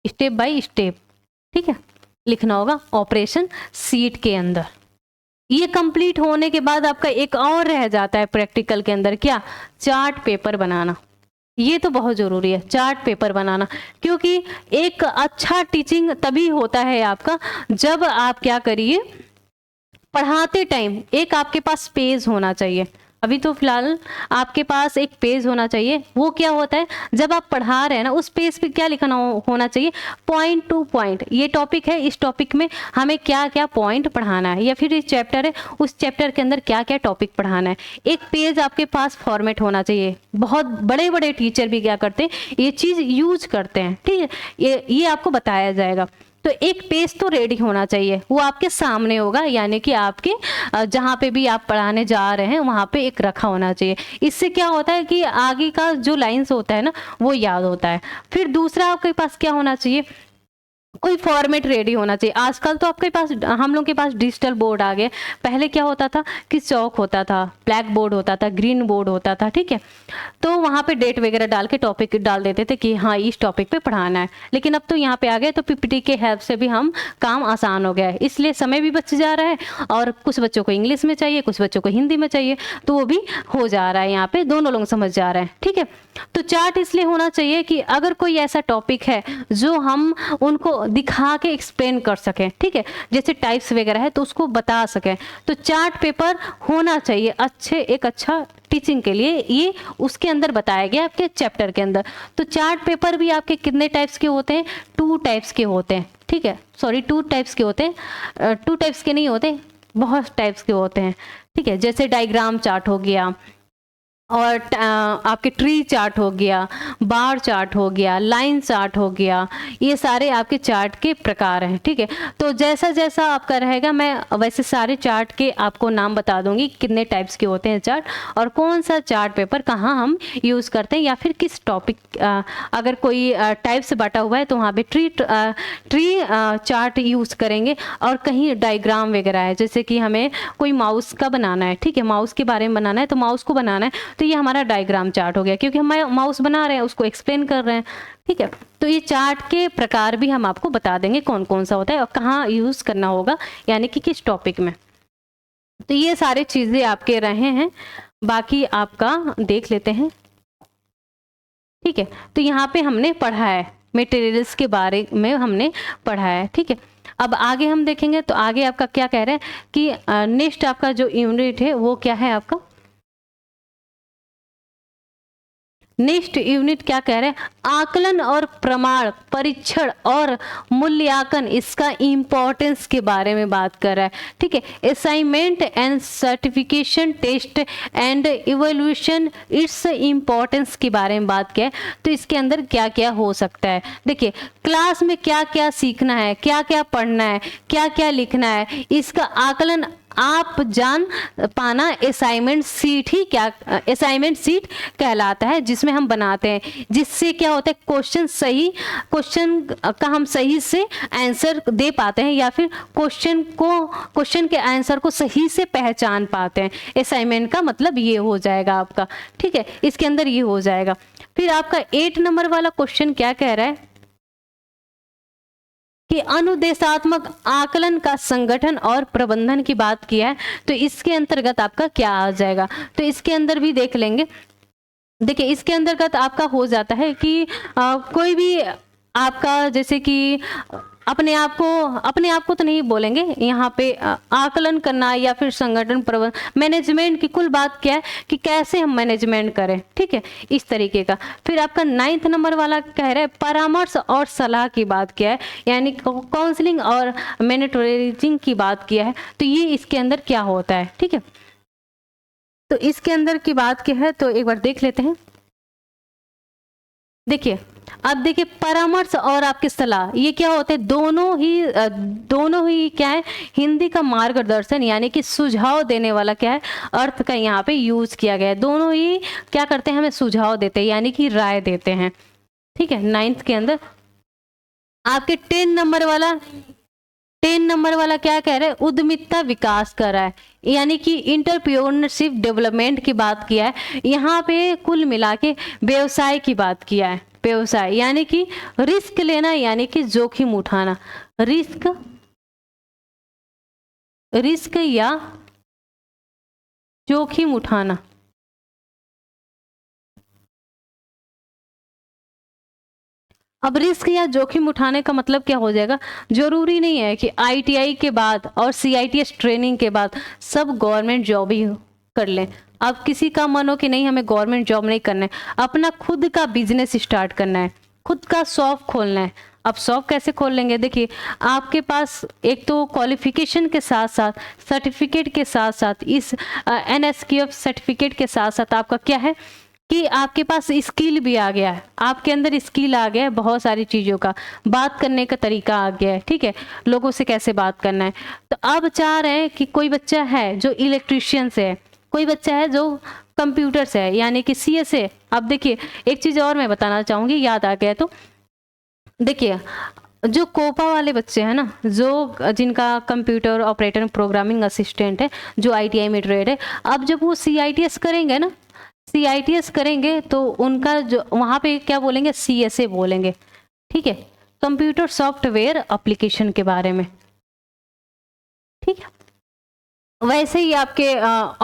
step by step, ठीक है, लिखना होगा ऑपरेशन शीट के अंदर। ये कंप्लीट होने के बाद आपका एक और रह जाता है प्रैक्टिकल के अंदर, क्या, चार्ट पेपर बनाना। ये तो बहुत ज़रूरी है, चार्ट पेपर बनाना, क्योंकि एक अच्छा टीचिंग तभी होता है आपका जब आप क्या करिए, पढ़ाते टाइम एक आपके पास पेज होना चाहिए। अभी तो फिलहाल आपके पास एक पेज होना चाहिए, वो क्या होता है, जब आप पढ़ा रहे हैं ना, उस पेज पे क्या लिखना होना चाहिए, पॉइंट टू पॉइंट, ये टॉपिक है, इस टॉपिक में हमें क्या क्या पॉइंट पढ़ाना है, या फिर इस चैप्टर है, उस चैप्टर के अंदर क्या क्या टॉपिक पढ़ाना है, एक पेज आपके पास फॉर्मेट होना चाहिए। बहुत बड़े बड़े टीचर भी क्या करते हैं, ये चीज़ यूज करते हैं, ठीक है, ये आपको बताया जाएगा। तो एक पेज तो रेडी होना चाहिए, वो आपके सामने होगा, यानी कि आपके जहाँ पे भी आप पढ़ाने जा रहे हैं वहाँ पे एक रखा होना चाहिए। इससे क्या होता है कि आगे का जो लाइंस होता है ना वो याद होता है। फिर दूसरा आपके पास क्या होना चाहिए, कोई फॉर्मेट रेडी होना चाहिए। आजकल तो आपके पास, हम लोग के पास डिजिटल बोर्ड आ गए। पहले क्या होता था कि चौक होता था, ब्लैक बोर्ड होता था, ग्रीन बोर्ड होता था, ठीक है। तो वहाँ पे डेट वगैरह डाल के टॉपिक डाल देते थे कि हाँ इस टॉपिक पे पढ़ाना है। लेकिन अब तो यहाँ पे आ गए तो पीपीटी के हेल्प से भी हम काम आसान हो गया है, इसलिए समय भी बच जा रहा है। और कुछ बच्चों को इंग्लिश में चाहिए, कुछ बच्चों को हिंदी में चाहिए, तो वो भी हो जा रहा है, यहाँ पे दोनों लोग समझ जा रहे हैं, ठीक है। तो चार्ट इसलिए होना चाहिए कि अगर कोई ऐसा टॉपिक है जो हम उनको दिखा के एक्सप्लेन कर सकें, ठीक है, जैसे टाइप्स वगैरह है तो उसको बता सकें, तो चार्ट पेपर होना चाहिए एक अच्छा टीचिंग के लिए। ये उसके अंदर बताया गया आपके चैप्टर के अंदर। तो चार्ट पेपर भी आपके कितने टाइप्स के होते हैं? 2 टाइप्स के होते हैं, ठीक है, सॉरी 2 टाइप्स के होते हैं, 2 टाइप्स के नहीं होते, बहुत टाइप्स के होते हैं, ठीक है। जैसे डायग्राम चार्ट हो गया, और आपके ट्री चार्ट हो गया, बार चार्ट हो गया, लाइन चार्ट हो गया, ये सारे आपके चार्ट के प्रकार हैं, ठीक है। तो जैसा जैसा आपका रहेगा मैं वैसे सारे चार्ट के आपको नाम बता दूंगी, कितने टाइप्स के होते हैं चार्ट, और कौन सा चार्ट पेपर कहाँ हम यूज़ करते हैं, या फिर किस टॉपिक, अगर कोई टाइप से बांटा हुआ है तो वहाँ पे ट्री चार्ट यूज़ करेंगे। और कहीं डायग्राम वगैरह है, जैसे कि हमें कोई माउस का बनाना है, ठीक है, माउस के बारे में बनाना है, तो माउस को बनाना है तो ये हमारा डायग्राम चार्ट हो गया, क्योंकि हम माउस बना रहे हैं, उसको एक्सप्लेन कर रहे हैं, ठीक है। तो ये चार्ट के प्रकार भी हम आपको बता देंगे कौन कौन सा होता है और कहाँ यूज़ करना होगा, यानी कि किस टॉपिक में। तो ये सारी चीज़ें आपके रहे हैं, बाकी आपका देख लेते हैं, ठीक है। तो यहाँ पे हमने पढ़ा है, मटेरियल्स के बारे में हमने पढ़ा है, ठीक है। अब आगे हम देखेंगे, तो आगे आपका क्या कह रहे हैं कि नेक्स्ट आपका जो यूनिट है वो क्या है आपका, नेक्स्ट यूनिट क्या कह रहे हैं, आकलन और प्रमाण, परीक्षण और मूल्यांकन, इसका इंपॉर्टेंस के बारे में बात कर रहा है, ठीक है। Assignment and certification, test and evaluation, its importance के बारे में बात किया है। तो इसके अंदर क्या क्या हो सकता है, देखिए क्लास में क्या क्या सीखना है, क्या क्या पढ़ना है, क्या क्या लिखना है, इसका आकलन आप जान पाना असाइनमेंट सीट ही क्या, असाइनमेंट सीट कहलाता है, जिसमें हम बनाते हैं, जिससे क्या होता है क्वेश्चन का हम सही से आंसर दे पाते हैं, या फिर क्वेश्चन के आंसर को सही से पहचान पाते हैं। असाइनमेंट का मतलब ये हो जाएगा आपका, ठीक है, इसके अंदर ये हो जाएगा। फिर आपका 8 नंबर वाला क्वेश्चन क्या कह रहा है कि अनुदेशात्मक आकलन का संगठन और प्रबंधन की बात किया है, तो इसके अंतर्गत आपका क्या आ जाएगा, तो इसके अंदर भी देख लेंगे। देखिए इसके अंतर्गत आपका हो जाता है कि कोई भी आपका, जैसे कि अपने आप को तो नहीं बोलेंगे यहाँ पे, आकलन करना या फिर संगठन प्रबंधन, मैनेजमेंट की कुल बात क्या है कि कैसे हम मैनेजमेंट करें, ठीक है, इस तरीके का। फिर आपका 9 नंबर वाला कह रहा है परामर्श और सलाह की बात किया है, यानी काउंसलिंग और मैनेटरिंग की बात किया है, तो ये इसके अंदर क्या होता है, ठीक है। तो इसके अंदर की बात क्या है तो एक बार देख लेते हैं। देखिए अब देखिए परामर्श और आपकी सलाह, ये क्या होते हैं, दोनों ही क्या है, हिंदी का मार्गदर्शन यानी कि सुझाव देने वाला क्या है, अर्थ का यहाँ पे यूज किया गया है। दोनों ही क्या करते हैं, हमें सुझाव देते हैं, यानी कि राय देते हैं, ठीक है। 9th के अंदर आपके 10 नंबर वाला क्या कह रहे हैं, उद्यमिता विकास कर रहा है, यानी कि इंटरप्रेन्योरशिप डेवलपमेंट की बात किया है। यहाँ पे कुल मिला के व्यवसाय की बात किया है, व्यवसाय यानी कि रिस्क लेना, यानी कि जोखिम उठाना, रिस्क या जोखिम उठाना। अब रिस्क या जोखिम उठाने का मतलब क्या हो जाएगा, जरूरी नहीं है कि आईटीआई के बाद और सीआईटीएस ट्रेनिंग के बाद सब गवर्नमेंट जॉब ही कर लें। अब किसी का मन हो कि नहीं हमें गवर्नमेंट जॉब नहीं करना है, अपना खुद का बिजनेस स्टार्ट करना है, खुद का शॉप खोलना है। अब शॉप कैसे खोल लेंगे, देखिए आपके पास एक तो क्वालिफिकेशन के साथ साथ, सर्टिफिकेट के साथ साथ, इस NSQF सर्टिफिकेट के साथ साथ आपका क्या है कि आपके पास स्किल भी आ गया है, आपके अंदर स्किल आ गया है, बहुत सारी चीज़ों का बात करने का तरीका आ गया है, ठीक है, लोगों से कैसे बात करना है। तो अब चाह रहे हैं कि कोई बच्चा है जो इलेक्ट्रीशियन से है, कोई बच्चा है जो कंप्यूटर से है, यानी कि CS से। अब देखिए एक चीज़ और मैं बताना चाहूँगी, याद आ गया तो देखिए जो कोपा वाले बच्चे हैं ना, जो जिनका कंप्यूटर ऑपरेटर प्रोग्रामिंग असिस्टेंट है, जो ITI में ट्रेड है, अब जब वो CITS करेंगे ना, CITS करेंगे तो उनका जो वहाँ पे क्या बोलेंगे, CSA बोलेंगे, ठीक है, कंप्यूटर सॉफ्टवेयर एप्लीकेशन के बारे में, ठीक है। वैसे ही आपके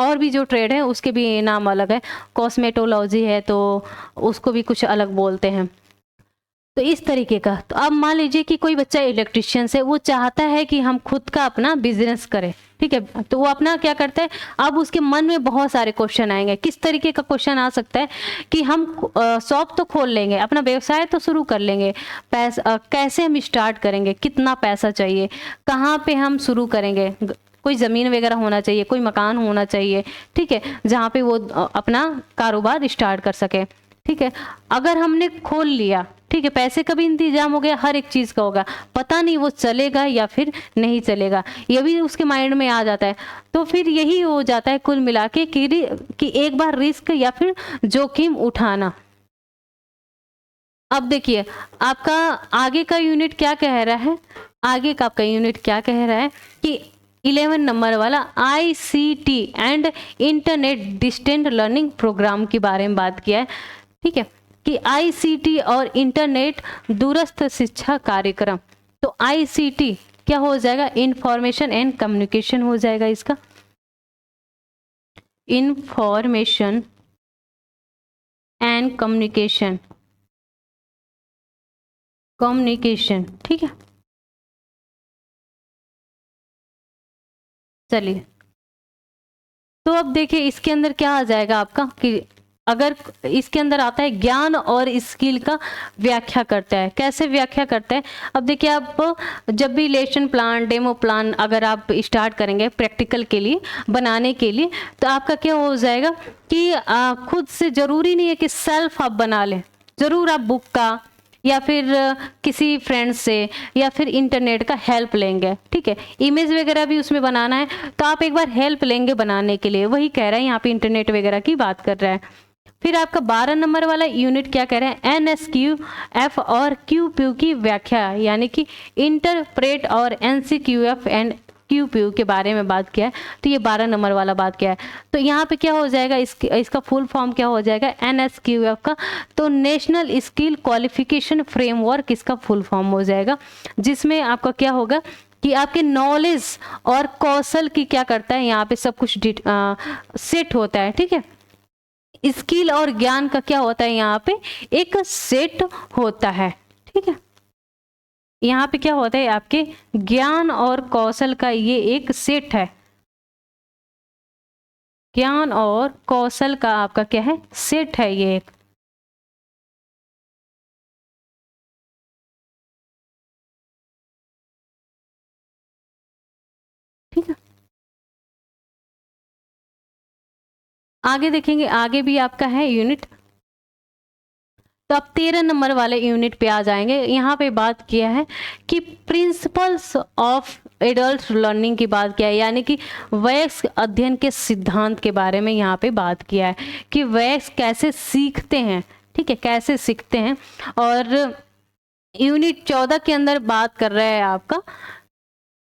और भी जो ट्रेड है उसके भी नाम अलग है, कॉस्मेटोलॉजी है तो उसको भी कुछ अलग बोलते हैं। तो इस तरीके का। तो अब मान लीजिए कि कोई बच्चा इलेक्ट्रिशियन से, वो चाहता है कि हम खुद का अपना बिजनेस करें, ठीक है, तो वो अपना क्या करता है, अब उसके मन में बहुत सारे क्वेश्चन आएंगे। किस तरीके का क्वेश्चन आ सकता है कि हम शॉप तो खोल लेंगे, अपना व्यवसाय तो शुरू कर लेंगे, पैसा कैसे हम स्टार्ट करेंगे, कितना पैसा चाहिए, कहाँ पे हम शुरू करेंगे, कोई ज़मीन वगैरह होना चाहिए, कोई मकान होना चाहिए, ठीक है, जहाँ पे वो अपना कारोबार स्टार्ट कर सके, ठीक है। अगर हमने खोल लिया, ठीक है, पैसे का भी इंतजाम हो गया, हर एक चीज़ का होगा, पता नहीं वो चलेगा या फिर नहीं चलेगा, ये भी उसके माइंड में आ जाता है। तो फिर यही हो जाता है कुल मिला के कि एक बार रिस्क या फिर जोखिम उठाना। अब देखिए आपका आगे का यूनिट क्या कह रहा है, आगे का आपका यूनिट क्या कह रहा है कि 11 नंबर वाला ICT and internet distant learning program के बारे में बात किया है, ठीक है, कि ICT और इंटरनेट दूरस्थ शिक्षा कार्यक्रम। तो ICT क्या हो जाएगा, इंफॉर्मेशन एंड कम्युनिकेशन हो जाएगा, इसका इंफॉर्मेशन एंड कम्युनिकेशन, ठीक है। चलिए तो अब देखिए इसके अंदर क्या आ जाएगा आपका, कि अगर इसके अंदर आता है ज्ञान और स्किल का व्याख्या करता है। कैसे व्याख्या करता है, अब देखिए आप जब भी लेसन प्लान, डेमो प्लान अगर आप स्टार्ट करेंगे प्रैक्टिकल के लिए बनाने के लिए, तो आपका क्या हो जाएगा कि खुद से ज़रूरी नहीं है कि सेल्फ आप बना लें, ज़रूर आप बुक का या फिर किसी फ्रेंड से या फिर इंटरनेट का हेल्प लेंगे, ठीक है। इमेज वगैरह भी उसमें बनाना है तो आप एक बार हेल्प लेंगे बनाने के लिए, वही कह रहा है यहाँ पे, इंटरनेट वगैरह की बात कर रहा है। फिर आपका 12 नंबर वाला यूनिट क्या कह रहे हैं, NSQF और QPU की व्याख्या, यानी कि इंटरप्रेट और NCQF एंड QPU के बारे में बात किया है। तो ये 12 नंबर वाला बात किया है। तो यहाँ पे क्या हो जाएगा, इसका फुल फॉर्म क्या हो जाएगा, NSQF का, तो नेशनल स्किल क्वालिफिकेशन फ्रेमवर्क इसका फुल फॉर्म हो जाएगा, जिसमें आपका क्या होगा कि आपके नॉलेज और कौशल की क्या करता है, यहाँ पे सब कुछ सेट होता है, ठीक है। स्किल और ज्ञान का क्या होता है, यहाँ पे एक सेट होता है, ठीक है। यहाँ पे क्या होता है, आपके ज्ञान और कौशल का ये एक सेट है, ज्ञान और कौशल का आपका क्या है, सेट है ये एक, ठीक है। आगे देखेंगे, आगे भी आपका है यूनिट। तो अब 13 नंबर वाले यूनिट पे आ जाएंगे। यहाँ पे बात किया है कि प्रिंसिपल्स ऑफ एडल्ट लर्निंग की बात किया है, यानी कि वयस्क अध्ययन के सिद्धांत के बारे में यहाँ पे बात किया है कि वयस्क कैसे सीखते हैं, ठीक है, कैसे सीखते हैं। और यूनिट 14 के अंदर बात कर रहा है आपका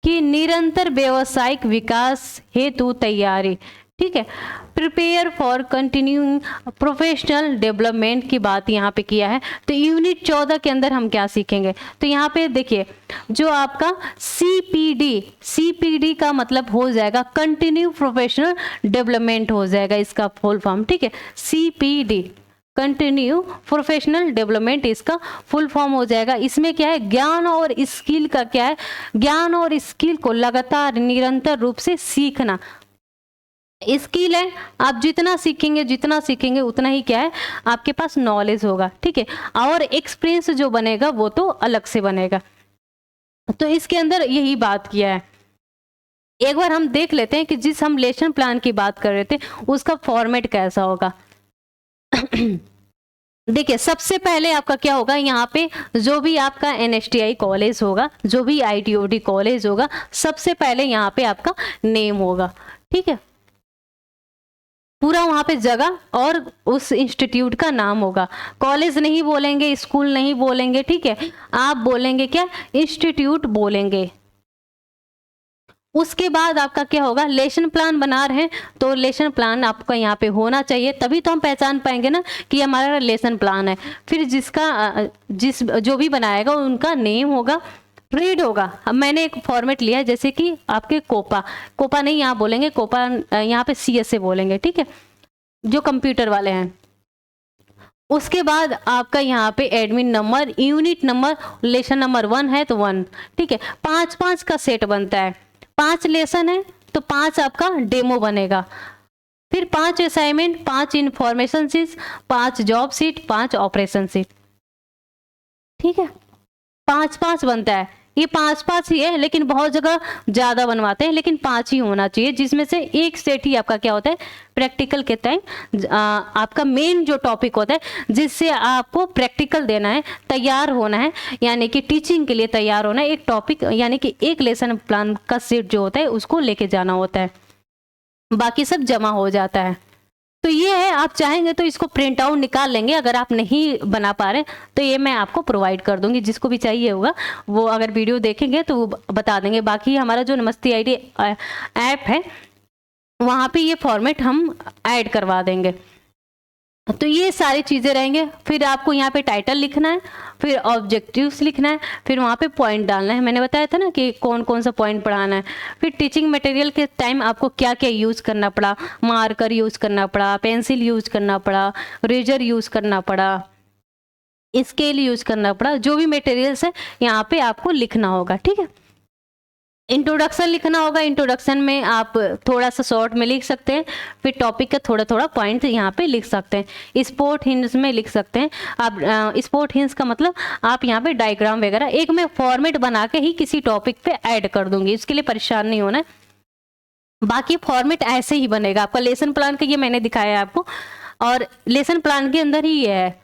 कि निरंतर व्यावसायिक विकास हेतु तैयारी, ठीक है, prepare for continuing professional development की बात यहाँ पे किया है। तो यूनिट 14 के अंदर हम क्या सीखेंगे, तो यहाँ पे देखिए जो आपका CPD का मतलब हो जाएगा कंटिन्यू प्रोफेशनल डेवलपमेंट हो जाएगा इसका फुल फॉर्म, ठीक है। CPD कंटिन्यू प्रोफेशनल डेवलपमेंट इसका फुल फॉर्म हो जाएगा। इसमें क्या है, ज्ञान और स्किल का क्या है, ज्ञान और स्किल को लगातार निरंतर रूप से सीखना। स्किल है, आप जितना सीखेंगे उतना ही क्या है आपके पास नॉलेज होगा, ठीक है। और एक्सपीरियंस जो बनेगा वो तो अलग से बनेगा। तो इसके अंदर यही बात किया है। एक बार हम देख लेते हैं कि जिस हम लेसन प्लान की बात कर रहे थे उसका फॉर्मेट कैसा होगा। देखिए सबसे पहले आपका क्या होगा, यहाँ पे जो भी आपका NSTI कॉलेज होगा, जो भी ITOT कॉलेज होगा, सबसे पहले यहाँ पे आपका नेम होगा, ठीक है। पूरा वहाँ पे जगह और उस इंस्टीट्यूट का नाम होगा। कॉलेज नहीं बोलेंगे, स्कूल नहीं बोलेंगे, ठीक है, आप बोलेंगे क्या, इंस्टीट्यूट बोलेंगे। उसके बाद आपका क्या होगा, लेसन प्लान बना रहे हैं तो लेसन प्लान आपका यहाँ पे होना चाहिए, तभी तो हम पहचान पाएंगे ना कि हमारा लेसन प्लान है। फिर जो भी बनाएगा उनका नेम होगा, ट्रेड होगा। अब मैंने एक फॉर्मेट लिया है, जैसे कि आपके कोपा नहीं यहाँ बोलेंगे, कोपा यहाँ पे CSA बोलेंगे, ठीक है, जो कंप्यूटर वाले हैं। उसके बाद आपका यहाँ पे admin number, unit number, lesson number 1 है तो 1, ठीक है। 5-5 का सेट बनता है, 5 लेसन है तो 5 आपका डेमो बनेगा। फिर 5 assignment, 5 information seat, 5 job seat, 5 operation seat, ठीक है। 5-5 बनता है, ये 5-5 ही है, लेकिन बहुत जगह ज़्यादा बनवाते हैं, लेकिन 5 ही होना चाहिए, जिसमें से एक सेट ही आपका क्या होता है, प्रैक्टिकल के टाइम आपका मेन जो टॉपिक होता है, जिससे आपको प्रैक्टिकल देना है, तैयार होना है, यानी कि टीचिंग के लिए तैयार होना है। एक टॉपिक यानी कि एक लेसन प्लान का सेट जो होता है उसको लेके जाना होता है, बाकी सब जमा हो जाता है। तो ये है, आप चाहेंगे तो इसको प्रिंट आउट निकाल लेंगे, अगर आप नहीं बना पा रहे तो ये मैं आपको प्रोवाइड कर दूंगी, जिसको भी चाहिए होगा वो अगर वीडियो देखेंगे तो वो बता देंगे। बाकी हमारा जो नमस्ते आईडी ऐप है वहाँ पे ये फॉर्मेट हम ऐड करवा देंगे। तो ये सारी चीज़ें रहेंगे। फिर आपको यहाँ पे टाइटल लिखना है, फिर ऑब्जेक्टिव्स लिखना है, फिर वहाँ पे पॉइंट डालना है। मैंने बताया था ना कि कौन कौन सा पॉइंट पढ़ाना है। फिर टीचिंग मटेरियल के टाइम आपको क्या क्या यूज़ करना पड़ा, मार्कर यूज़ करना पड़ा, पेंसिल यूज़ करना पड़ा, रेजर यूज़ करना पड़ा, स्केल यूज़ करना पड़ा, जो भी मटेरियल्स है यहाँ पे आपको लिखना होगा, ठीक है। इंट्रोडक्शन लिखना होगा, इंट्रोडक्शन में आप थोड़ा सा शॉर्ट में लिख सकते हैं, फिर टॉपिक का थोड़ा थोड़ा पॉइंट यहाँ पे लिख सकते हैं। स्पोर्ट हिंट्स में लिख सकते हैं आप। स्पोर्ट हिंट्स का मतलब आप यहाँ पे डायग्राम वगैरह एक मैं फॉर्मेट बना के ही किसी टॉपिक पे ऐड कर दूंगी, इसके लिए परेशान नहीं होना है। बाकी फॉर्मेट ऐसे ही बनेगा आपका। लेसन प्लान का ये मैंने दिखाया है आपको, और लेसन प्लान के अंदर ही ये है।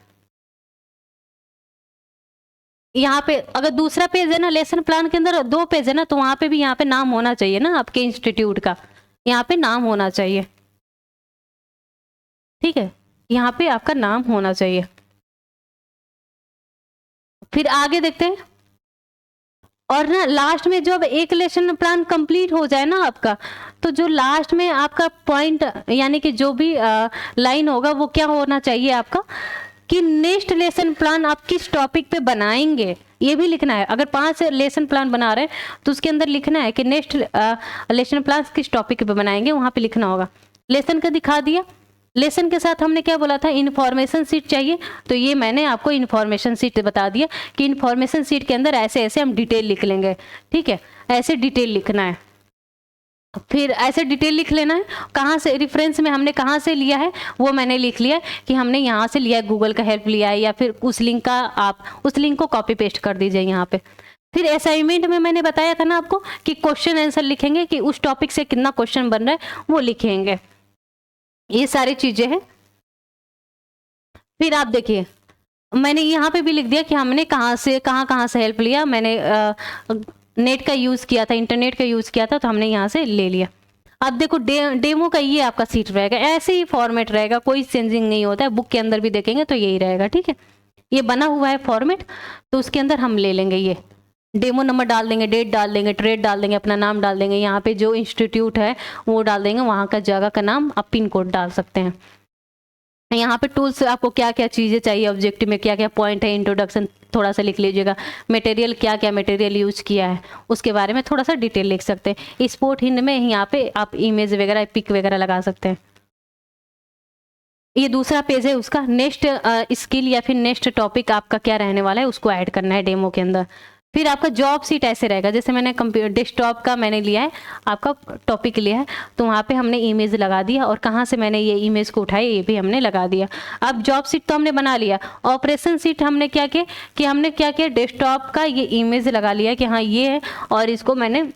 यहाँ पे अगर दूसरा पेज है ना, लेसन प्लान के अंदर 2 पेज है ना, तो वहाँ पे भी यहाँ पे नाम होना चाहिए ना आपके इंस्टीट्यूट का, यहाँ पे नाम होना चाहिए, ठीक है, यहाँ पे आपका नाम होना चाहिए। फिर आगे देखते हैं। और ना लास्ट में जब एक लेसन प्लान कंप्लीट हो जाए ना आपका, तो जो लास्ट में आपका पॉइंट यानी कि जो भी लाइन होगा वो क्या होना चाहिए आपका, कि नेक्स्ट लेसन प्लान आप किस टॉपिक पे बनाएंगे, ये भी लिखना है। अगर 5 लेसन प्लान बना रहे हैं तो उसके अंदर लिखना है कि नेक्स्ट लेसन प्लान किस टॉपिक पे बनाएंगे, वहाँ पे लिखना होगा। लेसन का दिखा दिया। लेसन के साथ हमने क्या बोला था, इन्फॉर्मेशन सीट चाहिए, तो ये मैंने आपको इन्फॉर्मेशन सीट बता दिया कि इन्फॉर्मेशन सीट के अंदर ऐसे ऐसे हम डिटेल लिख लेंगे, ठीक है, ऐसे डिटेल लिखना है। फिर ऐसे डिटेल लिख लेना है। कहाँ से रेफरेंस में हमने कहाँ से लिया है वो मैंने लिख लिया कि हमने यहाँ से लिया है, गूगल का हेल्प लिया है, या फिर उस लिंक का आप उस लिंक को कॉपी पेस्ट कर दीजिए यहाँ पे। फिर असाइनमेंट में मैंने बताया था ना आपको कि क्वेश्चन आंसर लिखेंगे, कि उस टॉपिक से कितना क्वेश्चन बन रहा है वो लिखेंगे। ये सारी चीजें हैं। फिर आप देखिए मैंने यहाँ पे भी लिख दिया कि हमने कहाँ से हेल्प लिया। मैंने नेट का यूज़ किया था, इंटरनेट का यूज़ किया था, तो हमने यहाँ से ले लिया। अब देखो डेमो का ये आपका सीट रहेगा, ऐसे ही फॉर्मेट रहेगा, कोई चेंजिंग नहीं होता है। बुक के अंदर भी देखेंगे तो यही रहेगा, ठीक है। ये बना हुआ है फॉर्मेट, तो उसके अंदर हम ले लेंगे, ये डेमो नंबर डाल देंगे, डेट डाल देंगे, ट्रेड डाल देंगे, अपना नाम डाल देंगे, यहाँ पे जो इंस्टीट्यूट है वो डाल देंगे, वहाँ का जगह का नाम, आप पिन कोड डाल सकते हैं। यहाँ पे टूल्स आपको क्या क्या चीज़ें चाहिए, ऑब्जेक्टिव में क्या क्या पॉइंट है, इंट्रोडक्शन थोड़ा सा लिख लीजिएगा, मटेरियल क्या क्या मटेरियल यूज़ किया है उसके बारे में थोड़ा सा डिटेल लिख सकते हैं। स्पोर्ट हिंद में यहाँ पे आप इमेज वगैरह पिक वगैरह लगा सकते हैं। ये दूसरा पेज है उसका। नेक्स्ट स्किल या फिर नेक्स्ट टॉपिक आपका क्या रहने वाला है उसको ऐड करना है डेमो के अंदर। फिर आपका जॉब सीट ऐसे रहेगा, जैसे मैंने कंप्यूटर डेस्कटॉप का मैंने लिया है, आपका टॉपिक लिया है, तो वहाँ पे हमने इमेज लगा दिया, और कहाँ से मैंने ये इमेज को उठाई ये भी हमने लगा दिया। अब जॉब सीट तो हमने बना लिया। ऑपरेशन सीट हमने क्या किया कि हमने क्या किया, डेस्कटॉप का ये इमेज लगा लिया कि हाँ ये है, और इसको मैंने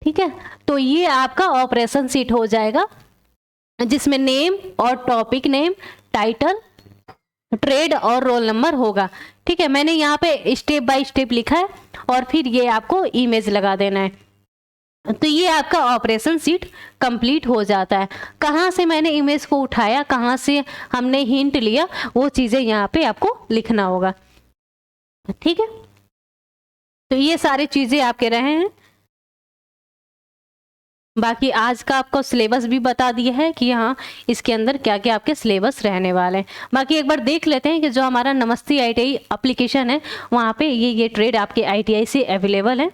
ठीक है। तो ये आपका ऑपरेशन सीट हो जाएगा, जिसमें नेम और टॉपिक नेम, टाइटल, ट्रेड और रोल नंबर होगा। ठीक है, मैंने यहाँ पे स्टेप बाय स्टेप लिखा है और फिर ये आपको इमेज लगा देना है। तो ये आपका ऑपरेशन शीट कंप्लीट हो जाता है। कहाँ से मैंने इमेज को उठाया, कहाँ से हमने हिंट लिया, वो चीज़ें यहाँ पे आपको लिखना होगा। ठीक है, तो ये सारी चीज़ें आपके रहे हैं। बाकी आज का आपको सिलेबस भी बता दिया है कि हाँ इसके अंदर क्या क्या आपके सिलेबस रहने वाले हैं। बाकी एक बार देख लेते हैं कि जो हमारा नमस्ते ITI एप्लीकेशन है वहाँ पे ये ट्रेड आपके ITI से अवेलेबल है।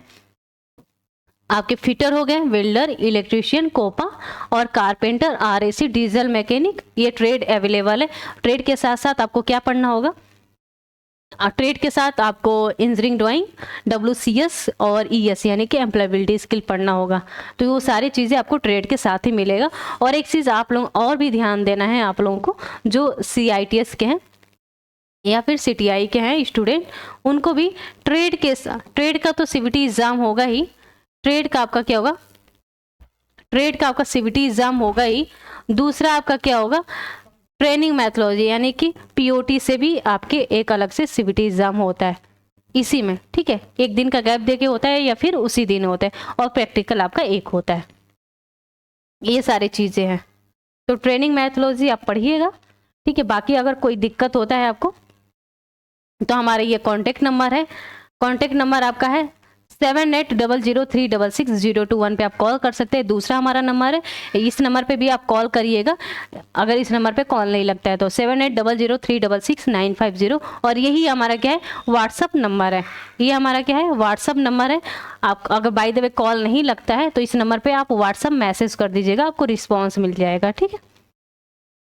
आपके फिटर हो गए, वेल्डर, इलेक्ट्रीशियन, कोपा और कारपेंटर, RAC, डीजल मैकेनिक, ये ट्रेड अवेलेबल है। ट्रेड के साथ साथ आपको क्या पढ़ना होगा, ट्रेड के साथ आपको इंजीनियरिंग ड्राइंग, WCS और ES यानी कि एम्प्लॉयबिलिटी स्किल पढ़ना होगा। तो वो सारी चीज़ें आपको ट्रेड के साथ ही मिलेगा। और एक चीज़ आप लोग और भी ध्यान देना है, आप लोगों को जो CITS के हैं या फिर CTI के हैं स्टूडेंट, उनको भी ट्रेड के साथ, ट्रेड का तो CVT एग्ज़ाम होगा ही, ट्रेड का आपका क्या होगा, ट्रेड का आपका CVT एग्ज़ाम होगा ही। दूसरा आपका क्या होगा, ट्रेनिंग मैथोलॉजी यानी कि POT से भी आपके एक अलग से CVT एग्ज़ाम होता है इसी में। ठीक है, एक दिन का गैप देके होता है या फिर उसी दिन होता है, और प्रैक्टिकल आपका एक होता है। ये सारी चीज़ें हैं, तो ट्रेनिंग मैथोलॉजी आप पढ़िएगा। ठीक है, बाकी अगर कोई दिक्कत होता है आपको तो हमारा ये कॉन्टेक्ट नंबर है, कॉन्टेक्ट नंबर आपका है 7800366021 पे आप कॉल कर सकते हैं। दूसरा हमारा नंबर है, इस नंबर पे भी आप कॉल करिएगा। अगर इस नंबर पे कॉल नहीं लगता है तो 7800366095 और यही हमारा क्या है, व्हाट्सअप नंबर है। ये हमारा क्या है, व्हाट्सअप नंबर है। आप अगर बाय द वे कॉल नहीं लगता है तो इस नंबर पर आप व्हाट्सअप मैसेज कर दीजिएगा, आपको रिस्पॉन्स मिल जाएगा। ठीक है,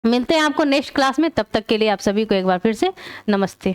मिलते हैं आपको नेक्स्ट क्लास में, तब तक के लिए आप सभी को एक बार फिर से नमस्ते।